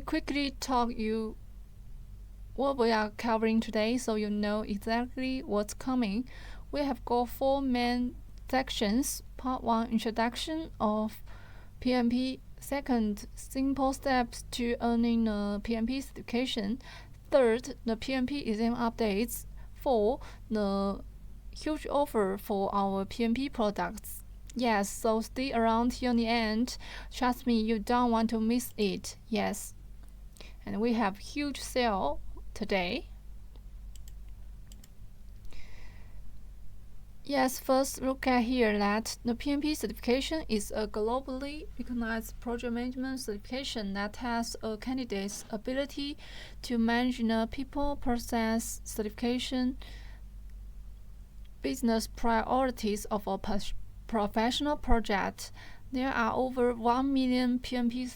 quickly talk you what we are covering today so you know exactly what's coming. We have got 4 main sections. Part 1, introduction of PMP. Second, simple steps to earning the PMP certification. Third, the PMP exam updates. 4, the huge offer for our PMP products. Yes, so stay around till the end. Trust me, you don't want to miss it. Yes. And we have huge sale today. Yes, first look at here that the PMP certification is a globally recognized project management certification that has a candidate's ability to manage the people, process, certification, business priorities of a professional project. There are over 1 million PMP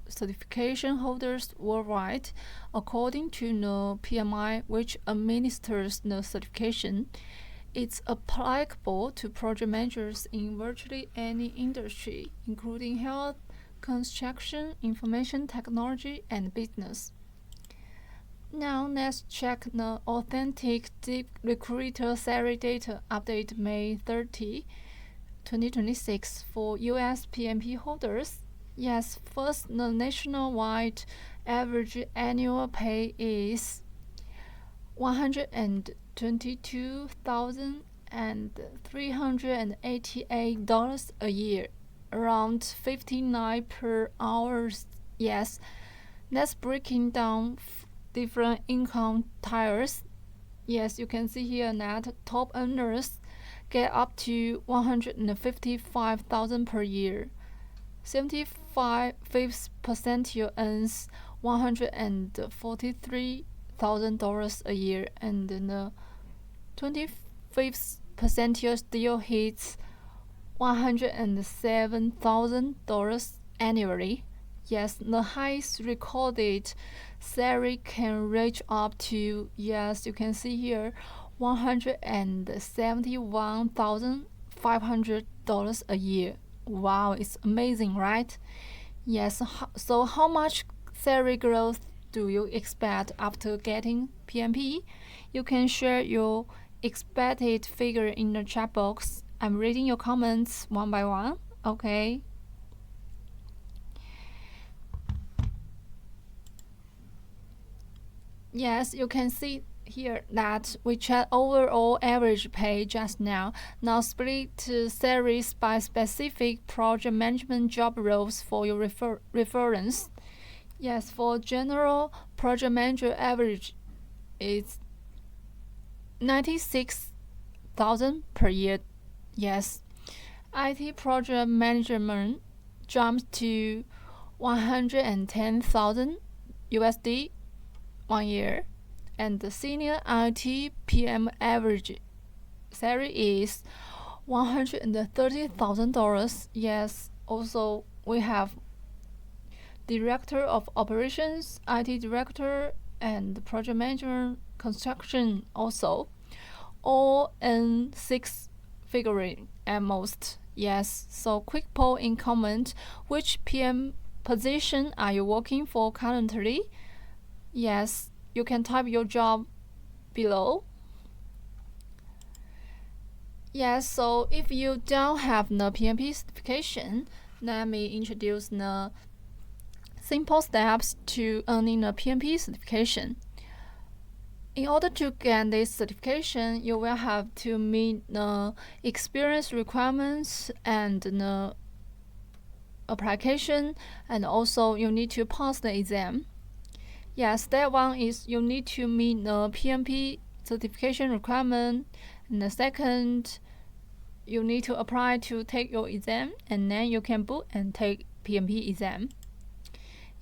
certification holders worldwide, according to the PMI, which administers the certification. It's applicable to project managers in virtually any industry, including health, construction, information technology, and business. Now let's check the authentic Deep Recruiter salary data update May 30, 2026 for US PMP holders. Yes, first, the nationwide average annual pay is $122,388 a year, around 59 per hour. Yes, that's breaking down different income tiers. Yes, you can see here that top earners get up to $155,000 per year. 75th percentile earns $143,000 a year, and the 25th percentile still hits $107,000 annually. Yes, the highest recorded salary can reach up to, yes, you can see here, $171,500 a year. Wow, it's amazing, right? Yes, so how much salary growth do you expect after getting PMP? You can share your expected figure in the chat box. I'm reading your comments one by one. Okay. Yes, you can see here that we checked overall average pay just now. Now split salaries by specific project management job roles for your reference. Yes, for general project manager average is 96,000 per year. Yes, IT project management jumps to 110,000 USD 1 year, and the senior IT PM average salary is $130,000. Yes, also we have director of operations, IT director, and project manager construction also, all in 6 figure at most. Yes, so quick poll in comment, which PM position are you working for currently? Yes, you can type your job below. Yes, so if you don't have the PMP certification, let me introduce the simple steps to earning the PMP certification. In order to get this certification, you will have to meet the experience requirements and the application, and also you need to pass the exam. Yes, step 1 is you need to meet the PMP certification requirement, and the second, you need to apply to take your exam, and then you can book and take PMP exam.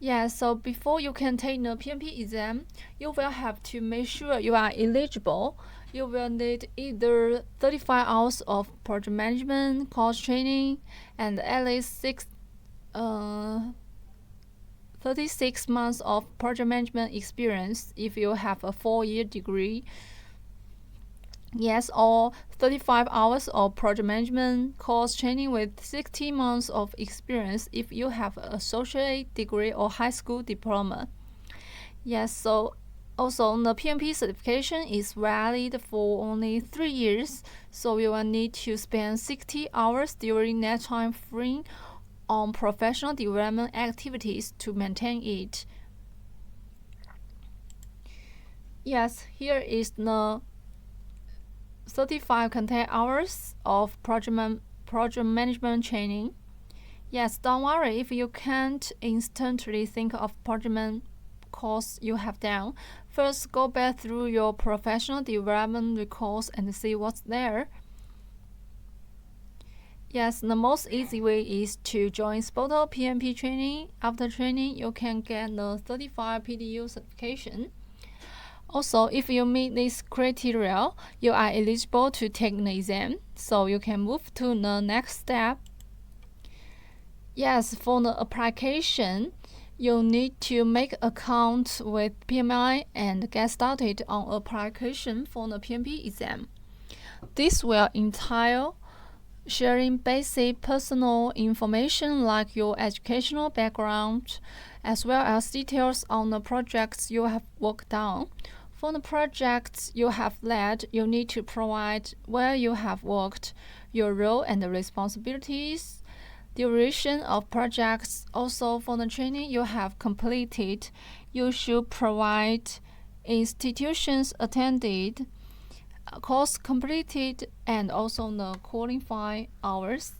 Yeah, so before you can take the PMP exam, you will have to make sure you are eligible. You will need either 35 hours of project management course training and at least 36 months of project management experience if you have a 4-year degree. Yes, or 35 hours of project management course training with 60 months of experience if you have an associate degree or high school diploma. Yes, so also the PMP certification is valid for only 3 years, so you will need to spend 60 hours during that time frame on professional development activities to maintain it. Yes, here is the 35 content hours of project management training. Yes, don't worry if you can't instantly think of project course you have done. First, go back through your professional development records and see what's there. Yes, the most easy way is to join SPOTO PMP training. After training, you can get the 35 PDU certification. Also, if you meet this criteria, you are eligible to take the exam, so you can move to the next step. Yes, for the application, you need to make account with PMI and get started on application for the PMP exam. This will entail sharing basic personal information like your educational background, as well as details on the projects you have worked on. For the projects you have led, you need to provide where you have worked, your role and the responsibilities, duration of projects. Also, for the training you have completed, you should provide institutions attended, course completed, and also the qualifying hours.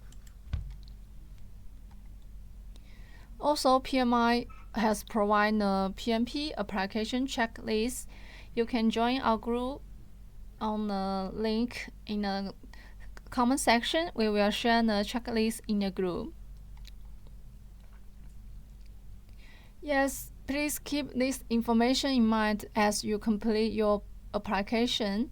Also, PMI has provided the PMP application checklist. You can join our group on the link in the comment section. We will share the checklist in the group. Yes, please keep this information in mind as you complete your application.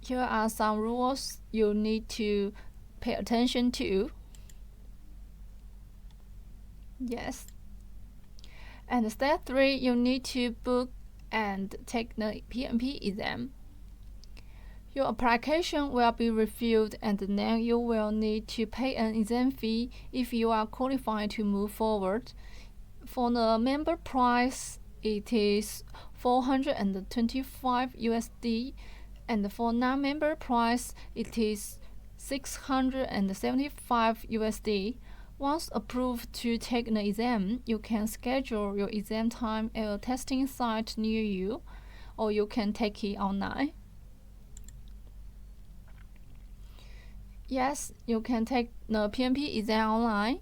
Here are some rules you need to pay attention to. Yes. And step 3, you need to book and take the PMP exam. Your application will be reviewed and then you will need to pay an exam fee if you are qualified to move forward. For the member price, it is 425 USD, and for non-member price, it is 675 USD. Once approved to take the exam, you can schedule your exam time at a testing site near you, or you can take it online. Yes, you can take the PMP exam online.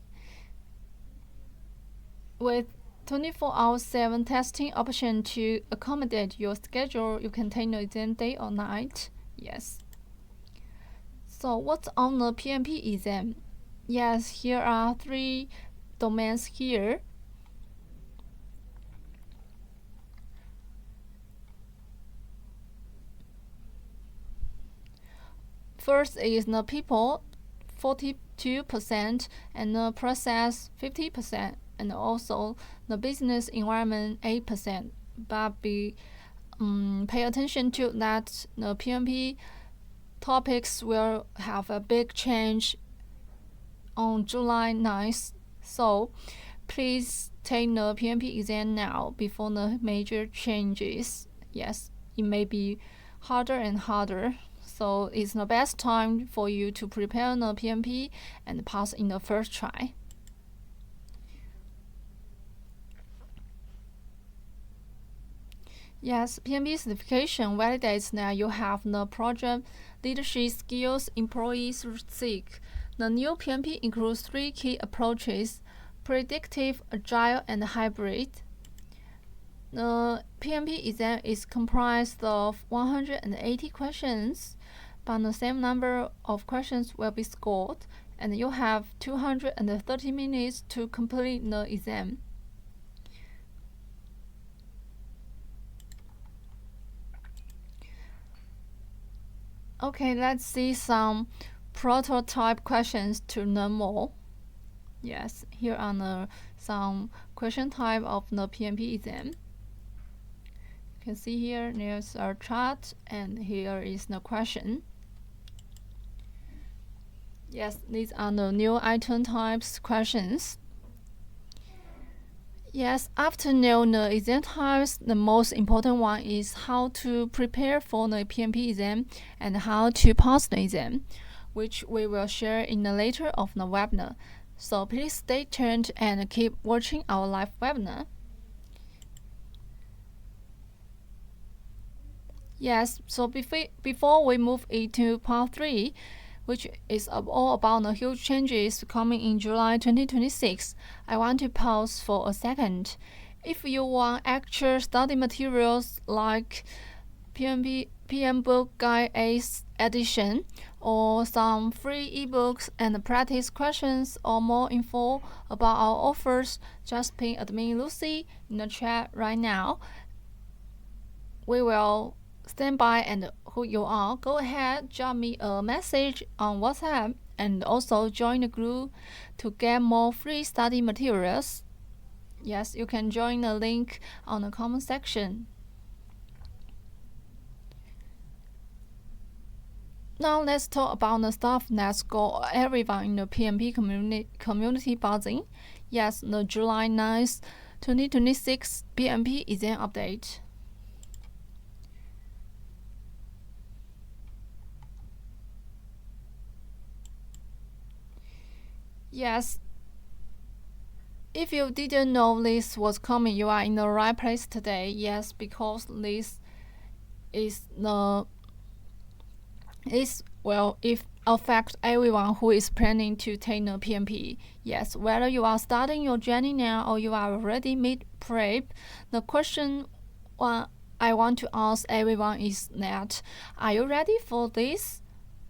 With 24/7 testing option to accommodate your schedule, you can take the exam day or night. Yes. So what's on the PMP exam? Yes, here are 3 domains here. First is the people, 42%, and the process, 50%, and also the business environment, 8%. But pay attention to that the PMP topics will have a big change on July 9th, so please take the PMP exam now before the major changes. Yes, it may be harder and harder, so it's the best time for you to prepare the PMP and pass in the first try. Yes, PMP certification validates that you have the project leadership skills employees seek. The new PMP includes 3 key approaches: predictive, agile, and hybrid. The PMP exam is comprised of 180 questions, but the same number of questions will be scored, and you have 230 minutes to complete the exam. Okay, let's see some prototype questions to learn more. Yes, here are some question type of the PMP exam. can see here there's a chart and here is the question. Yes, these are the new item types questions. Yes, after knowing the exam types, the most important one is how to prepare for the PMP exam and how to pass the exam, which we will share in the later of the webinar. So please stay tuned and keep watching our live webinar. Yes, so before we move into part 3, which is all about the huge changes coming in July 2026, I want to pause for a second. If you want actual study materials like PM Book Guide 8th edition, or some free ebooks and practice questions, or more info about our offers, just ping admin Lucy in the chat right now. We will stand by, and who you are, go ahead, drop me a message on WhatsApp and also join the group to get more free study materials. Yes, you can join the link on the comment section. Now let's talk about the stuff that's got everyone in the PMP community buzzing. Yes, the July 9th, 2026 PMP exam update. Yes, if you didn't know this was coming, you are in the right place today. Yes, because this is it affects everyone who is planning to take the PMP. Yes, whether you are starting your journey now or you are already mid-prep, the question I want to ask everyone is that, are you ready for this?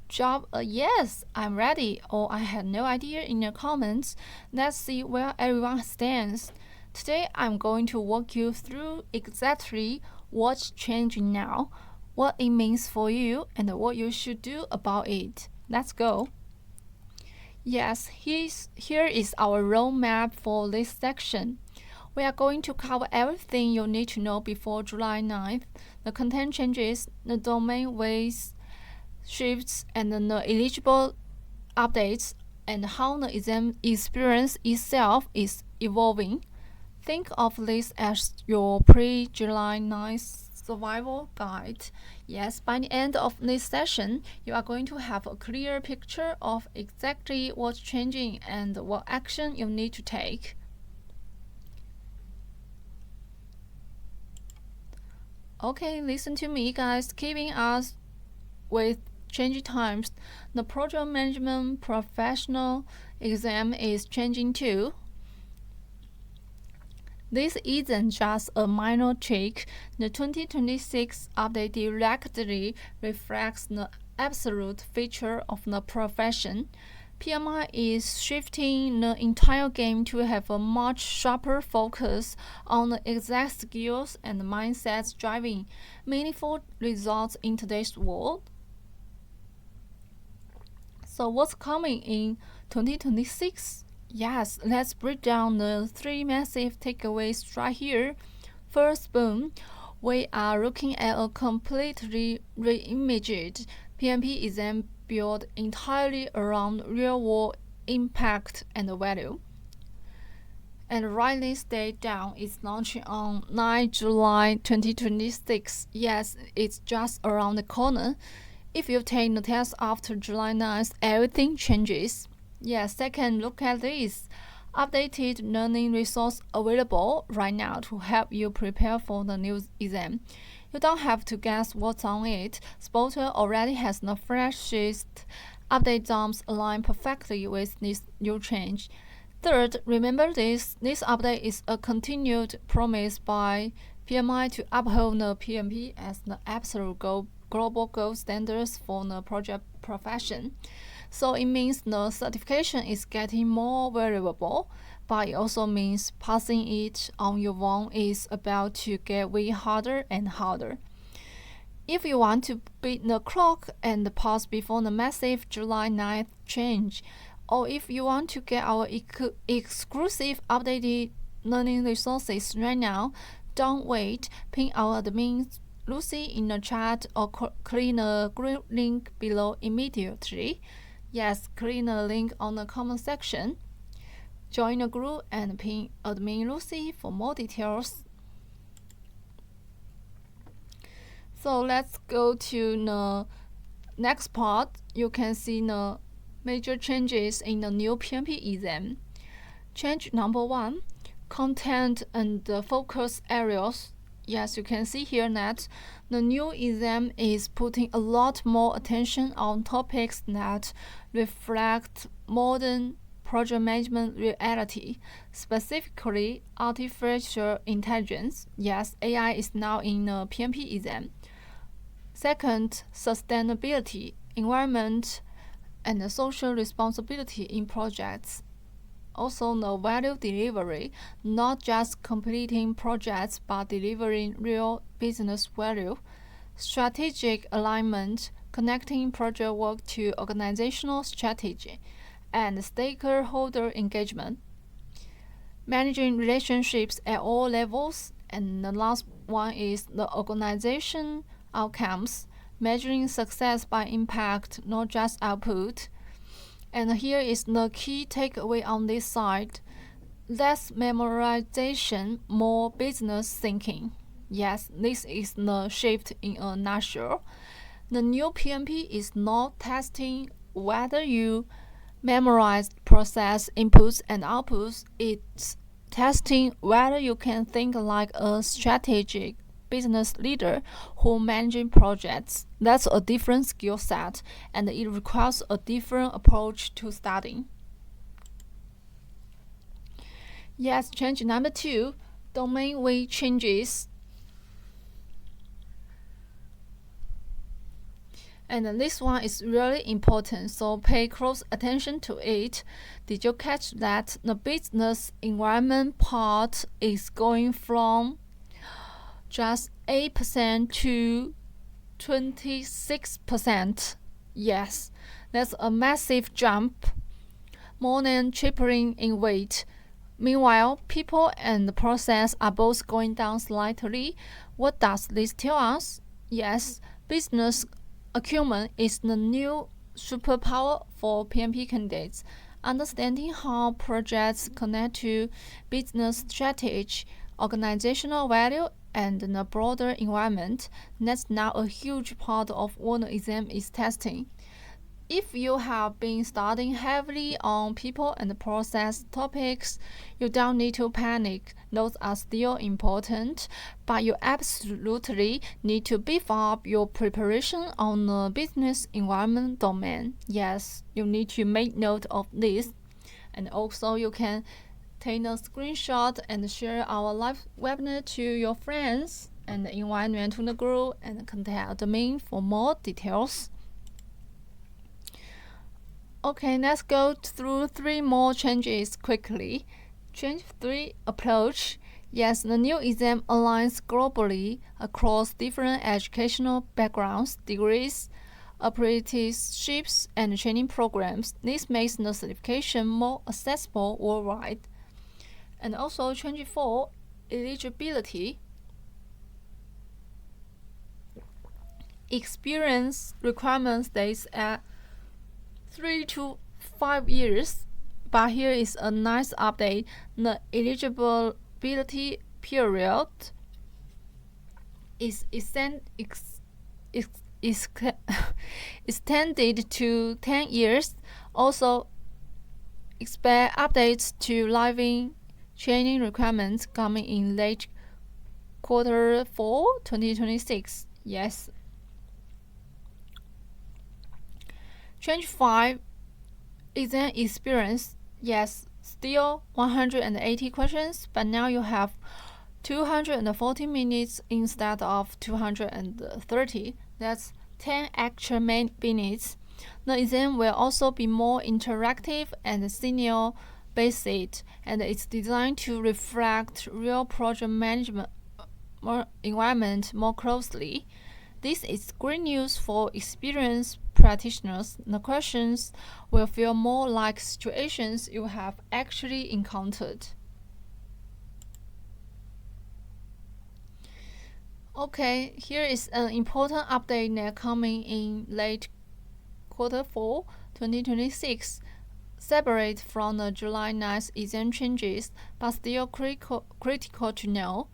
Job yes, I'm ready, or I had no idea in the comments. Let's see where everyone stands. Today I'm going to walk you through exactly what's changing now, what it means for you, and what you should do about it. Let's go. Yes, here is our roadmap for this section. We are going to cover everything you need to know before July 9th, the content changes, the domain ways, shifts, and the eligible updates, and how the exam experience itself is evolving. Think of this as your pre-July 9th survival guide. Yes, by the end of this session, you are going to have a clear picture of exactly what's changing and what action you need to take. Okay, listen to me, guys. Keeping us with changing times, the project management professional exam is changing too. This isn't just a minor tweak. The 2026 update directly reflects the absolute feature of the profession. PMI is shifting the entire game to have a much sharper focus on the exact skills and mindsets driving meaningful results in today's world. So what's coming in 2026? Yes, let's break down the 3 massive takeaways right here. First, boom, we are looking at a completely reimaged PMP exam built entirely around real-world impact and value. And write this date down, it's launching on 9 July 2026. Yes, it's just around the corner. If you take the test after July 9th, everything changes. Yes, second, look at this. Updated learning resource available right now to help you prepare for the new exam. You don't have to guess what's on it. SPOTO already has the freshest update dumps aligned perfectly with this new change. Third, remember this update is a continued promise by PMI to uphold the PMP as the absolute global gold standards for the project profession. So it means the certification is getting more valuable, but it also means passing it on your own is about to get way harder and harder. If you want to beat the clock and pass before the massive July 9th change, or if you want to get our exclusive updated learning resources right now, don't wait, ping our admin Lucy in the chat or click the green link below immediately. Yes, click the link on the comment section. Join the group and ping admin Lucy for more details. So let's go to the next part. You can see the major changes in the new PMP exam. Change number 1, content and focus areas. Yes, you can see here that the new exam is putting a lot more attention on topics that reflect modern project management reality, specifically artificial intelligence. Yes, AI is now in the PMP exam. Second, sustainability, environment, and social responsibility in projects. Also, the value delivery, not just completing projects but delivering real business value. Strategic alignment, connecting project work to organizational strategy, and stakeholder engagement. Managing relationships at all levels. And the last one is the organization outcomes, measuring success by impact, not just output. And here is the key takeaway on this side. Less memorization, more business thinking. Yes, this is the shift in a nutshell. The new PMP is not testing whether you memorize process inputs and outputs. It's testing whether you can think like a strategic business leader who managing projects. That's a different skill set, and it requires a different approach to studying. Yes, change number 2, domain weight changes. And this one is really important, so pay close attention to it. Did you catch that the business environment part is going from just 8% to 26%? Yes, that's a massive jump, more than tripling in weight. Meanwhile, people and the process are both going down slightly. What does this tell us? Yes, business acumen is the new superpower for PMP candidates. Understanding how projects connect to business strategy, organizational value, and the broader environment, that's now a huge part of what the exam is testing. If you have been studying heavily on people and process topics, you don't need to panic. Those are still important, but you absolutely need to beef up your preparation on the business environment domain. Yes, you need to make note of this. And also you can take a screenshot and share our live webinar to your friends and invite them to the group and contact admin for more details. Okay, let's go through 3 more changes quickly. Change 3, approach. Yes, the new exam aligns globally across different educational backgrounds, degrees, apprenticeships, and training programs. This makes the certification more accessible worldwide. And also change 4, eligibility. Experience requirement stays at 3 to 5 years, but here is a nice update. The eligibility period is extended to 10 years. Also, expect updates to living training requirements coming in late Q4 2026. Yes. Change 5, exam experience. Yes, still 180 questions, but now you have 240 minutes instead of 230. That's 10 extra minutes. The exam will also be more interactive and senior based, and it's designed to reflect real project management environment more closely. This is great news for experienced practitioners. The questions will feel more like situations you have actually encountered. Okay, here is an important update that coming in late Q4 2026. Separate from the July 9th exam changes, but still critical to know.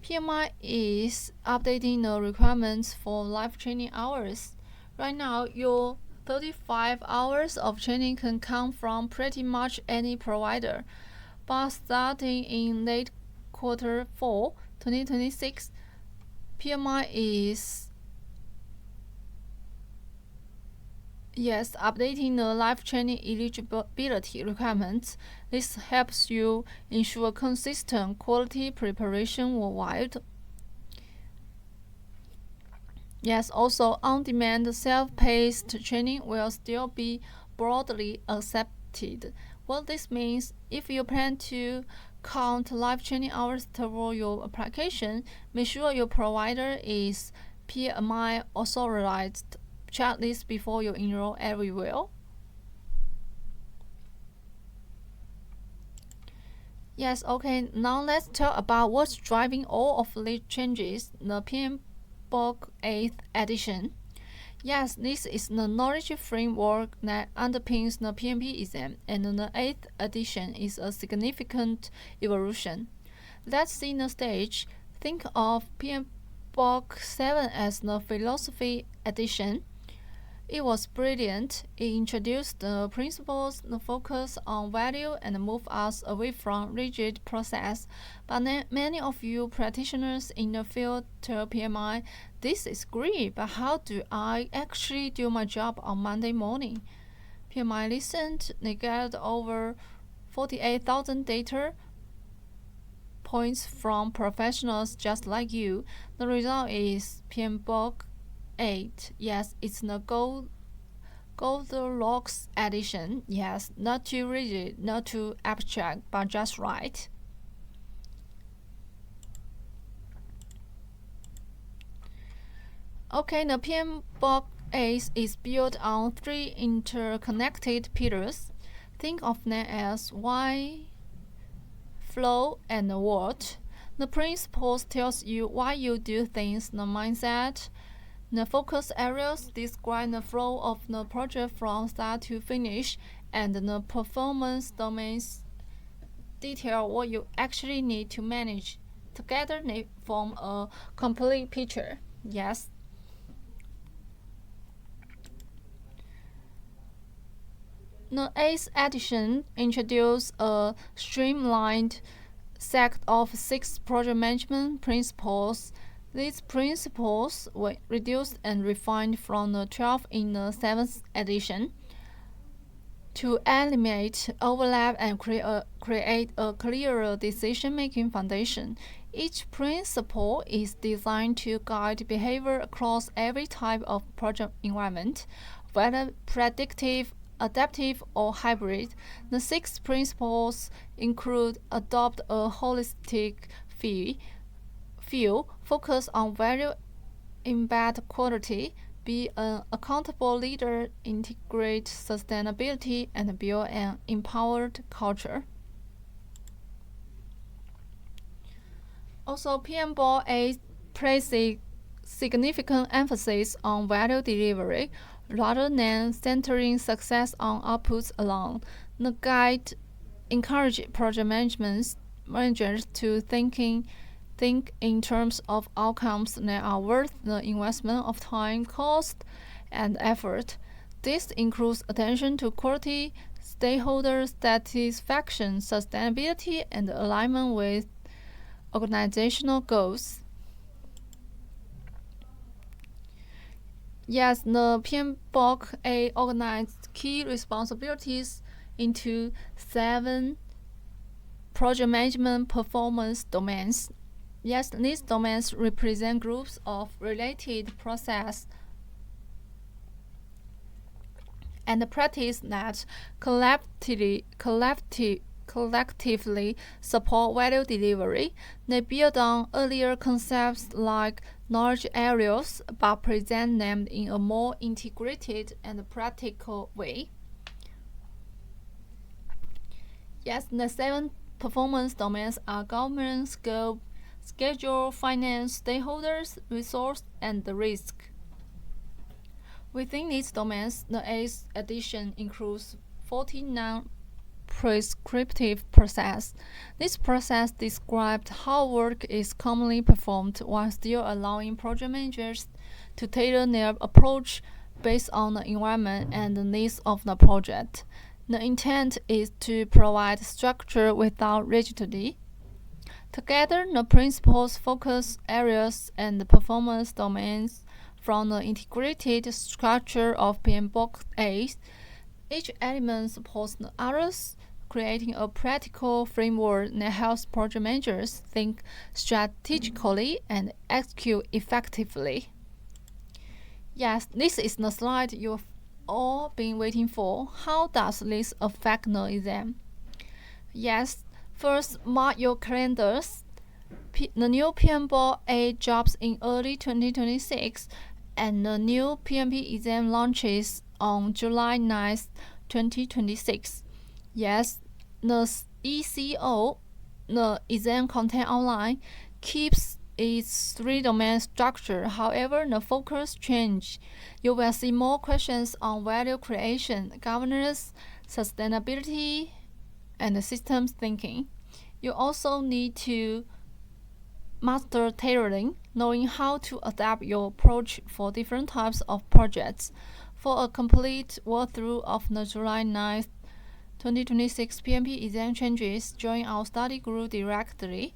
PMI is updating the requirements for live training hours. Right now, your 35 hours of training can come from pretty much any provider, but starting in late Q4 2026, PMI is updating the live training eligibility requirements. This helps you ensure consistent quality preparation worldwide. Also on-demand self-paced training will still be broadly accepted. What this means, if you plan to count live training hours toward your application, make sure your provider is PMI authorized. Check this before you enroll everywhere. Now let's talk about what's driving all of these changes. The PMBOK 8th edition. This is the knowledge framework that underpins the PMP exam, and the 8th edition is a significant evolution. Let's see the stage. Think of PMBOK 7 as the philosophy edition. It was brilliant. It introduced the principles, the focus on value, and moved us away from rigid process. But many of you practitioners in the field tell PMI, this is great, but how do I actually do my job on Monday morning? PMI listened. They gathered over 48,000 data points from professionals just like you. The result is PMBOK 8. It's the Goldilocks edition. Not too rigid, not too abstract, but just right. The PMBOK 8 is built on 3 interconnected pillars. Think of them as why, flow, and what. The principles tells you why you do things, the mindset. The focus areas describe the flow of the project from start to finish, and the performance domains detail what you actually need to manage. Together they form a complete picture. The 8th edition introduced a streamlined set of 6 project management principles. These principles were reduced and refined from the 12 in the 7th edition to eliminate overlap and create a clearer decision-making foundation. Each principle is designed to guide behavior across every type of project environment, whether predictive, adaptive, or hybrid. The 6 principles include adopt a holistic view, focus on value, embed quality, be an accountable leader, integrate sustainability, and build an empowered culture. PMBOK 8 places significant emphasis on value delivery rather than centering success on outputs alone. The guide encourages project managers to think in terms of outcomes that are worth the investment of time, cost, and effort. This includes attention to quality, stakeholder satisfaction, sustainability, and alignment with organizational goals. The PMBOK 8 organized key responsibilities into 7 project management performance domains. These domains represent groups of related process and practice that collectively support value delivery. They build on earlier concepts like knowledge areas, but present them in a more integrated and practical way. The 7 performance domains are governance, scope, schedule, finance, stakeholders, resource, and the risk. Within these domains, the 8th edition includes 49 prescriptive process. This process describes how work is commonly performed while still allowing project managers to tailor their approach based on the environment and the needs of the project. The intent is to provide structure without rigidity. Together, the principles, focus areas, and the performance domains from the integrated structure of PMBOK 8. Each element supports the others, creating a practical framework that helps project managers think strategically and execute effectively. Yes, this is the slide you've all been waiting for. How does this affect the exam? Yes, first mark your calendars. The new PMBOK 8 drops in early 2026, and the new PMP exam launches on July 9, 2026. Yes, the ECO, the exam content online, keeps its 3-domain structure. However, the focus change. You will see more questions on value creation, governance, sustainability, and systems thinking. You also need to master tailoring, knowing how to adapt your approach for different types of projects. For a complete walkthrough of the July 9, 2026 PMP exam changes, join our study group directly.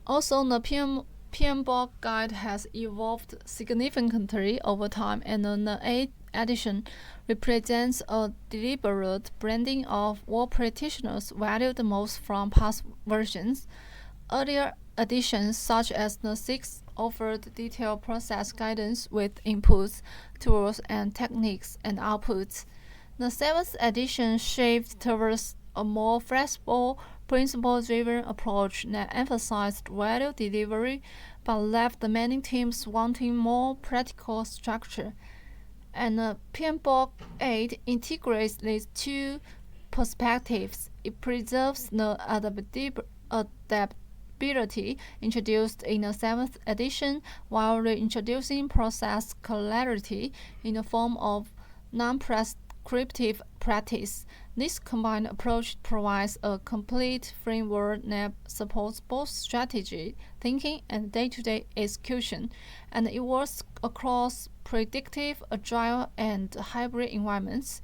Also, the PMBOK guide has evolved significantly over time, and the 8th edition represents a deliberate blending of what practitioners value the most from past versions. Earlier editions, such as the 6th, offered detailed process guidance with inputs, tools, and techniques and outputs. The 7th edition shifted towards a more flexible, principle-driven approach that emphasized value delivery but left the many teams wanting more practical structure. And PMBOK 8 integrates these two perspectives. It preserves the adaptability introduced in the 7th edition while reintroducing process clarity in the form of non-prescriptive practice. This combined approach provides a complete framework that supports both strategy, thinking, and day-to-day execution, and it works across predictive, agile, and hybrid environments.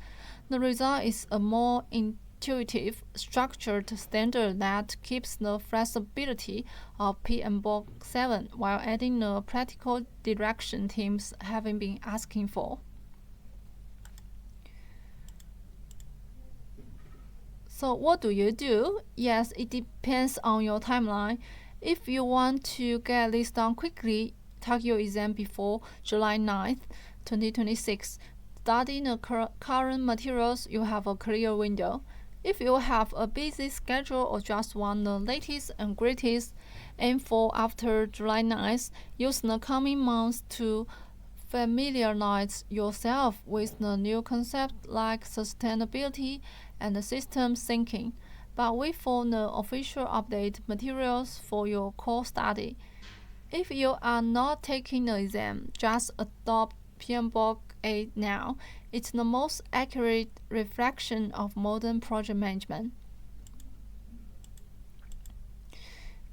The result is a more intuitive, structured standard that keeps the flexibility of PMBOK 7 while adding the practical direction teams have been asking for. So what do you do? Yes, it depends on your timeline. If you want to get this done quickly, take your exam before July 9th, 2026. Study the current materials, you have a clear window. If you have a busy schedule or just want the latest and greatest, aim for after July 9th. Use the coming months to familiarize yourself with the new concepts like sustainability and system thinking, but wait for the official update materials for your core study. If you are not taking the exam, just adopt PMBOK 8 now. It's the most accurate reflection of modern project management.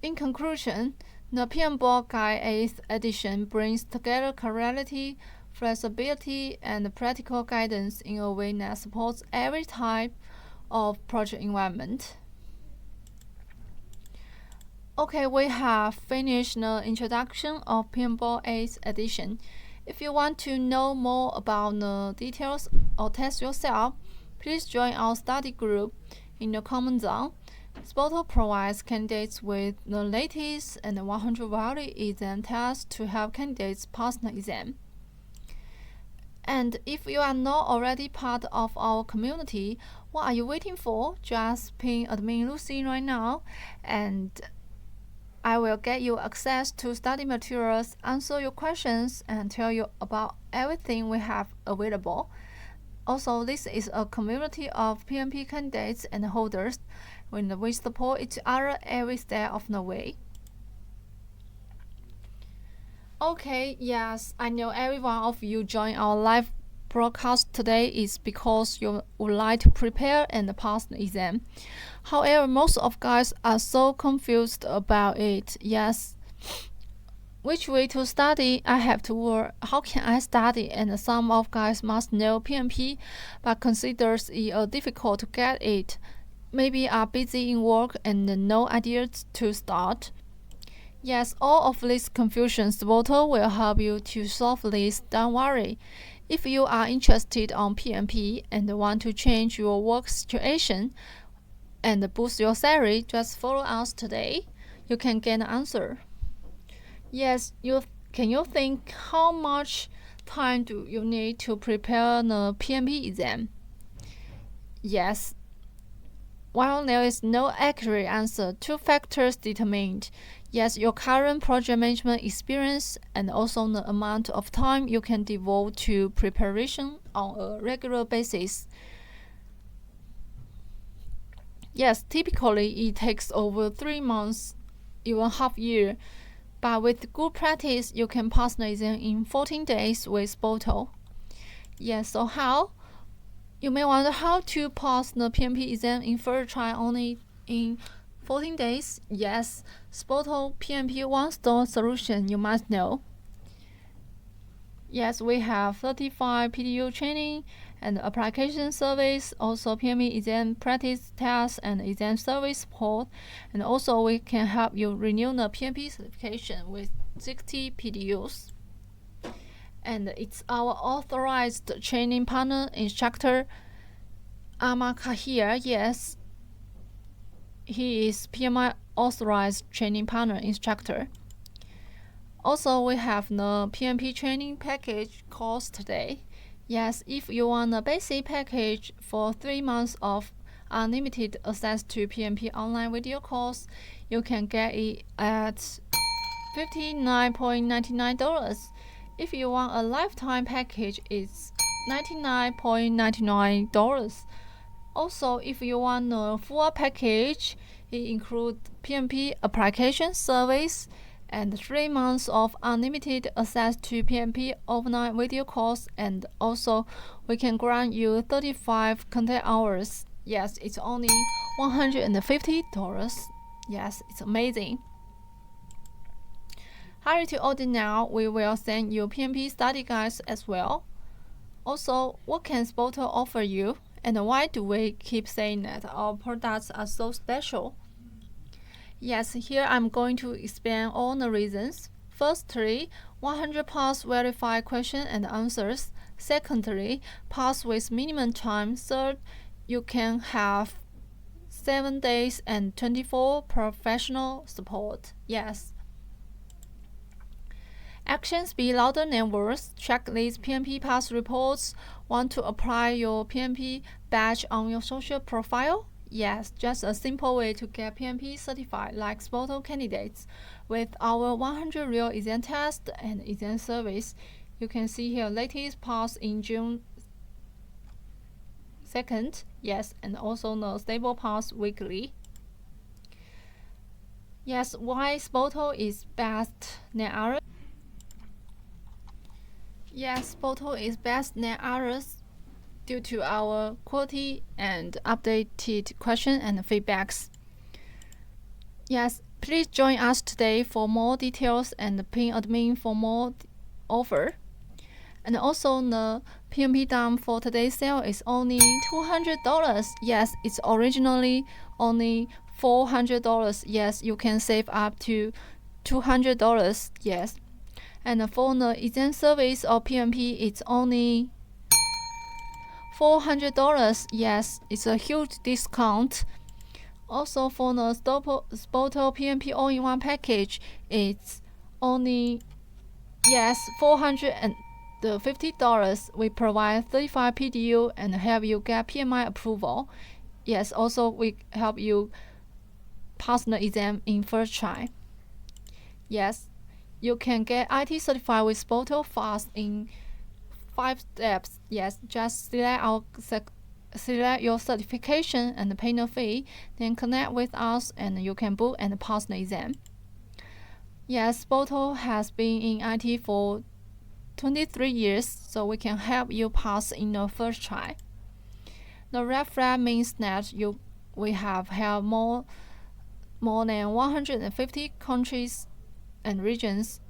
In conclusion, the PMBOK Guide 8th edition brings together clarity, flexibility, and practical guidance in a way that supports every type of project environment. Okay, we have finished the introduction of PMBOK 8th edition. If you want to know more about the details or test yourself, please join our study group in the comment zone. SPOTO provides candidates with the latest and 100 value exam tests to help candidates pass the exam. And if you are not already part of our community, what are you waiting for? Just ping admin Lucy right now, and I will get you access to study materials, answer your questions, and tell you about everything we have available. Also, this is a community of PMP candidates and holders, when we support each other every step of the way. Okay, yes, I know every one of you join our live broadcast today is because you would like to prepare and pass the exam. However, most of guys are so confused about it. Yes, which way to study? I have to work. How can I study? And some of guys must know PMP, but considers it difficult to get it. Maybe are busy in work and no ideas to start. Yes, all of this confusion, SPOTO will help you to solve this. Don't worry. If you are interested on PMP and want to change your work situation and boost your salary, just follow us today. You can get an answer. Yes, can you think how much time do you need to prepare the PMP exam? Yes. While there is no accurate answer, two factors determined. Yes, your current project management experience and also the amount of time you can devote to preparation on a regular basis. Yes, typically it takes over 3 months, even half year. But with good practice, you can pass the exam in 14 days with SPOTO. Yes, so how? You may wonder how to pass the PMP exam in first try only in 14 days. Yes, SPOTO PMP one-stop solution you must know. Yes, we have 35 PDU training and application service, also PMP exam practice tests and exam service support, and also we can help you renew the PMP certification with 60 PDUs. And it's our authorized training partner instructor, Amaka here. Yes, he is PMI authorized training partner instructor. Also, we have the PMP training package course today. Yes, if you want a basic package for 3 months of unlimited access to PMP online video course, you can get it at $59.99. If you want a lifetime package, it's $99.99. Also, if you want a full package, it includes PMP application service and 3 months of unlimited access to PMP overnight video course, and also we can grant you 35 content hours. Yes, it's only $150. Yes, it's amazing. Hurry to order now. We will send you PMP study guides as well. Also, what can SPOTO offer you? And why do we keep saying that our products are so special? Yes, here I'm going to explain all the reasons. Firstly, 100 pass verified question and answers. Secondly, pass with minimum time. Third, you can have 7 days and 24 professional support. Yes. Actions speak louder than words. Check these PMP pass reports. Want to apply your PMP badge on your social profile? Yes, just a simple way to get PMP certified like SPOTO candidates. With our 100 real exam test and exam service, you can see here latest pass in June 2nd. Yes, and also the stable pass weekly. Yes, why SPOTO is best than others? Yes, SPOTO is best than others due to our quality and updated questions and feedbacks. Yes, please join us today for more details and pin admin for more offer. And also the PMP down for today's sale is only $200. Yes, it's originally only $400. Yes, you can save up to $200. Yes. And for the exam service or PMP, it's only $400. Yes, it's a huge discount. Also for the SPOTO PMP all-in-one package, it's only $450. We provide 35 PDU and help you get PMI approval. Yes, also we help you pass the exam in first try. Yes, you can get IT certified with SPOTO fast in 5 steps. Yes, just select your certification and the payment fee, then connect with us and you can book and pass the exam. Yes, SPOTO has been in IT for 23 years, so we can help you pass in the first try. The red flag means that we have held more than 150 countries and regions.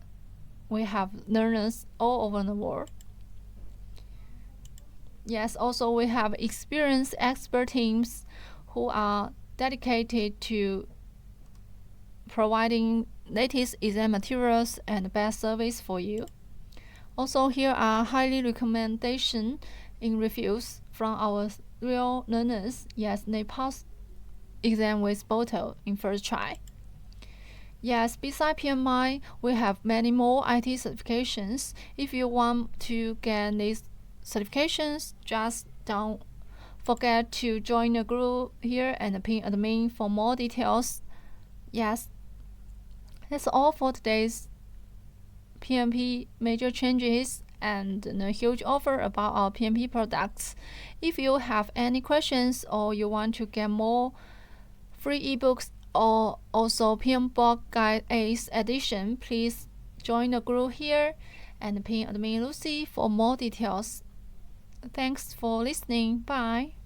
We have learners all over the world. Yes, also we have experienced expert teams who are dedicated to providing latest exam materials and best service for you. Also, here are highly recommendation in reviews from our real learners. Yes, they passed exam with SPOTO in first try. Yes, besides PMI, we have many more IT certifications. If you want to get these certifications, just don't forget to join the group here and ping admin for more details. Yes, that's all for today's PMP major changes and the huge offer about our PMP products. If you have any questions or you want to get more free ebooks or also PM Book Guide 8th edition, please join the group here and ping admin Lucy for more details. Thanks for listening. Bye.